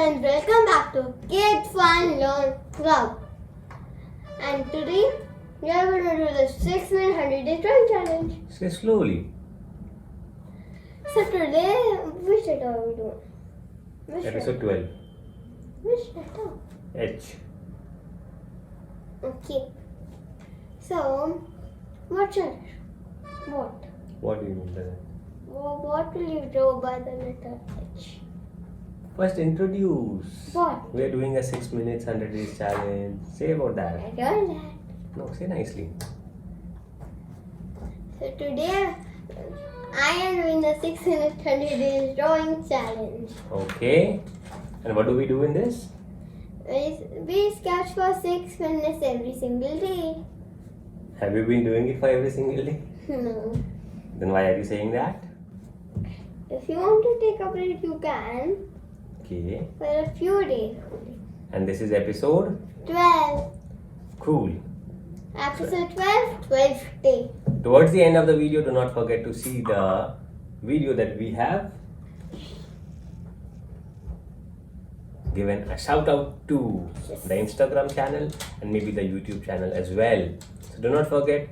friends, welcome back to Kid Fun Learn Club. And today we are going to do the 6-minute 100-day drawing challenge. Say slowly. So today, which letter are we doing? Episode 12. Which letter? H. Okay. So, what's your what? What do you mean by that? What will you draw by the letter H? First introduce. What? We are doing a 6 minutes 100 days challenge. Say about I that. don't know that. No, say nicely. So today I am doing the 6-minute 100 days drawing challenge. Okay. And what do we do in this? We sketch for 6 minutes every single day. Have you been doing it for every single day? No. Then why are you saying that? If you want to take a break, you can. Okay. For a few days only. And this is episode? 12. Cool. Episode 12, 12th day. Towards the end of the video, do not forget to see the video that we have given a shout out to the Instagram channel and maybe the YouTube channel as well. So do not forget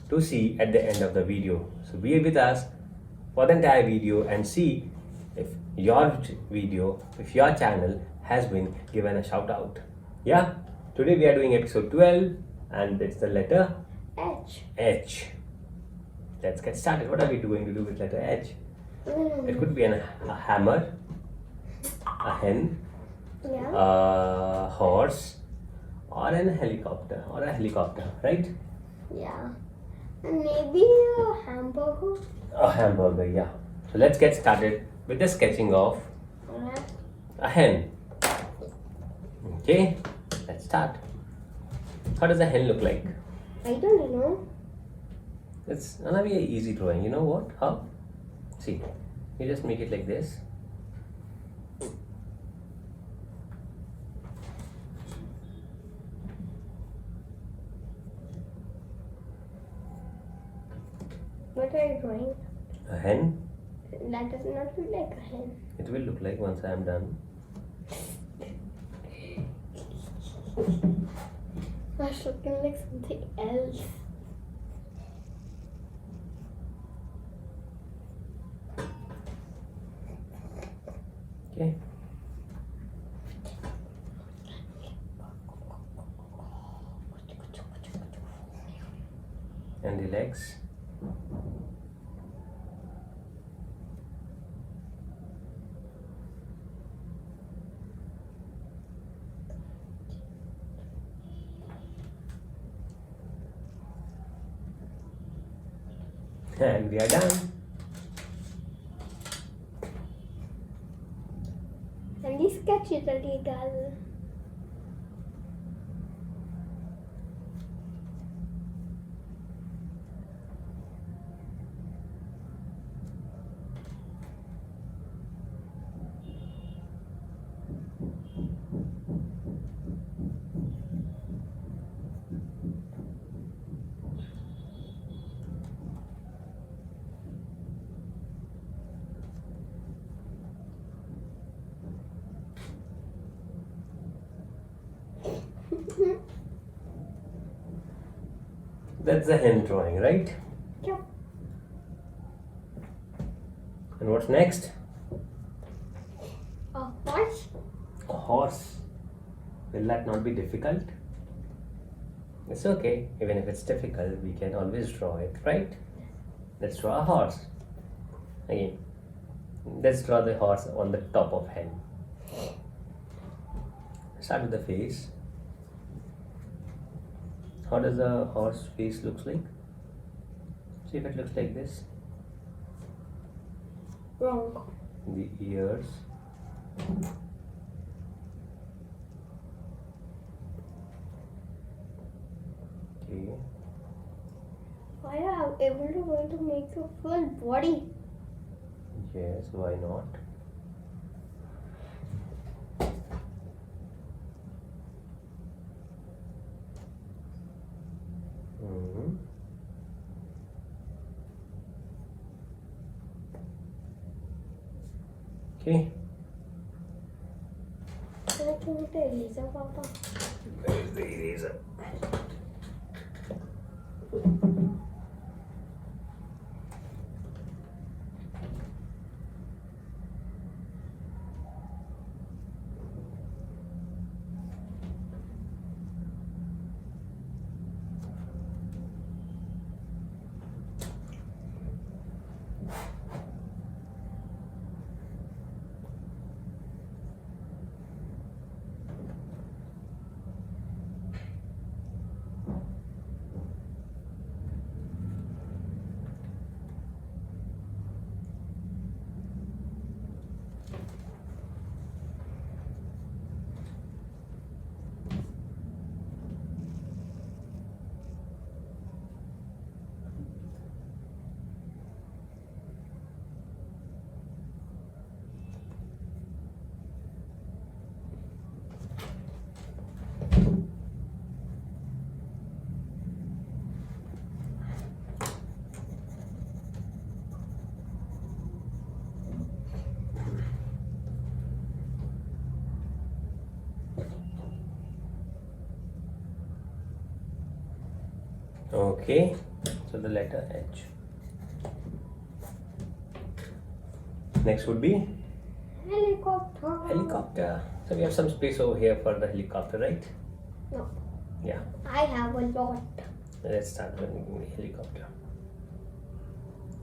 to see at the end of the video. So be with us for the entire video and see if your video, if your channel has been given a shout out. Yeah, today we are doing episode 12 and it's the letter H. H. Let's get started. What are we going to do with letter H? It could be a hammer, a hen, Yeah. a horse, or a helicopter, right? Yeah. And maybe a hamburger. A hamburger, yeah. So let's get started with the sketching of Alright. a hen. Okay, let's start. How does a hen look like? I don't know. It's gonna be an easy drawing. You know what? How? See, you just make it like this. What are you drawing? A hen. That does not look like a hen. It will look like once I am done. That's looking like something else. Okay. And the legs. And we are done. And these sketches are legal. That's the hen drawing, right? Yep. And what's next? A horse. A horse. Will that not be difficult? It's okay. Even if it's difficult, we can always draw it, right? Let's draw a horse. Again, let's draw the horse on the top of hen. Start with the face. How does the horse face looks like? See if it looks like this. Wrong. The ears. Okay. Why are you able to make a full body? Yes, why not? Okay. the eraser, Papa? Where is the eraser? Okay, so the letter H. Next would be Helicopter. helicopter. So we have some space over here for the helicopter, right? No, Yeah. I have a lot. Let's start with the helicopter.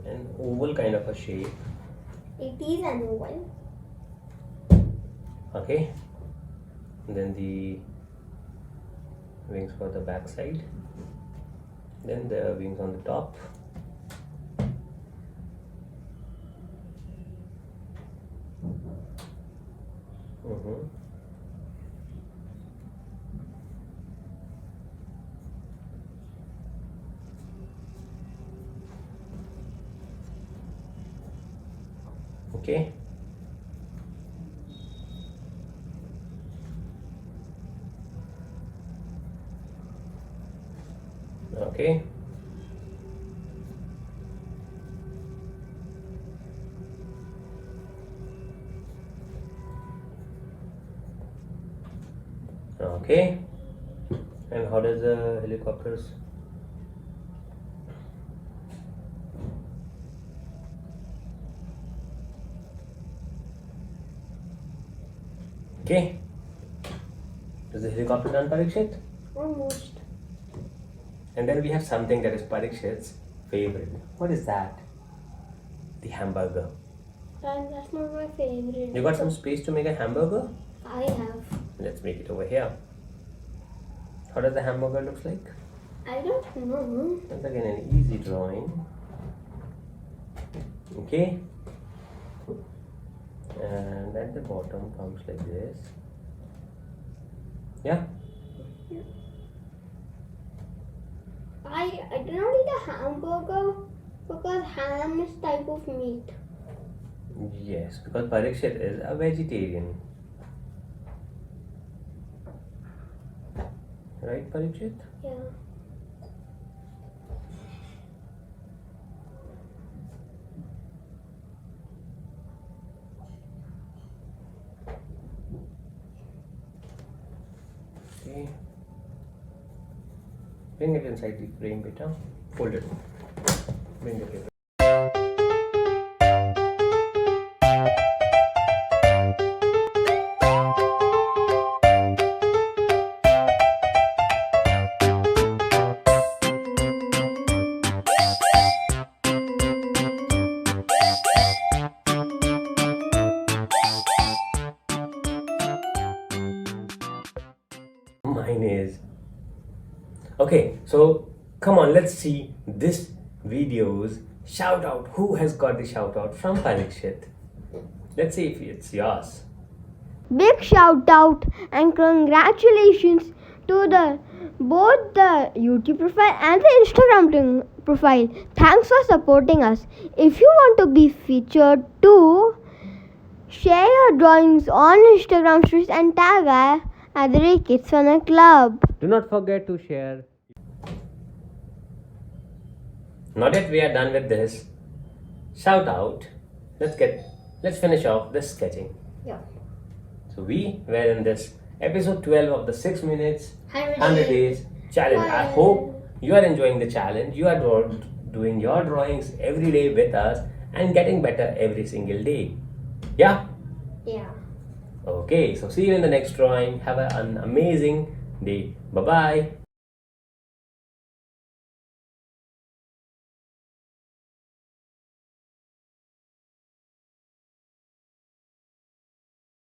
An oval kind of a shape. It is an oval. Okay. And then the wings for the back side. Then the wings on the top. Okay. Okay. Okay. And how does the helicopters? Okay. Is the helicopter done, Parikshit? Almost. And then we have something that is Parikshit's favorite. What is that? The hamburger. And that's not my favorite. You got some space to make a hamburger? I have. Let's make it over here. How does the hamburger looks like? I don't know. That's again an easy drawing. Okay. And at the bottom comes like this. Yeah. I do not eat a hamburger because ham is type of meat. Yes, because Parikshit is a vegetarian. Right, Parikshit? Yeah. Okay. Bring it inside the frame, beta. Hold it. Bring the paper. Mine is. Okay, so come on, let's see this video's shout out. Who has got the shout out from Parikshit? Let's see if it's yours. Big shout out and congratulations to both the YouTube profile and the Instagram profile. Thanks for supporting us. If you want to be featured too, share your drawings on Instagram stories and tag us at the Kids Fun Club. Do not forget to share. Now that we are done with this shout out, let's finish off this sketching. Yeah. So we were in this episode 12 of the 6 minutes 100 days challenge. I hope you are enjoying the challenge. You are doing your drawings every day with us and getting better every single day. Yeah? Yeah. Okay, so see you in the next drawing. Have an amazing day. Bye bye.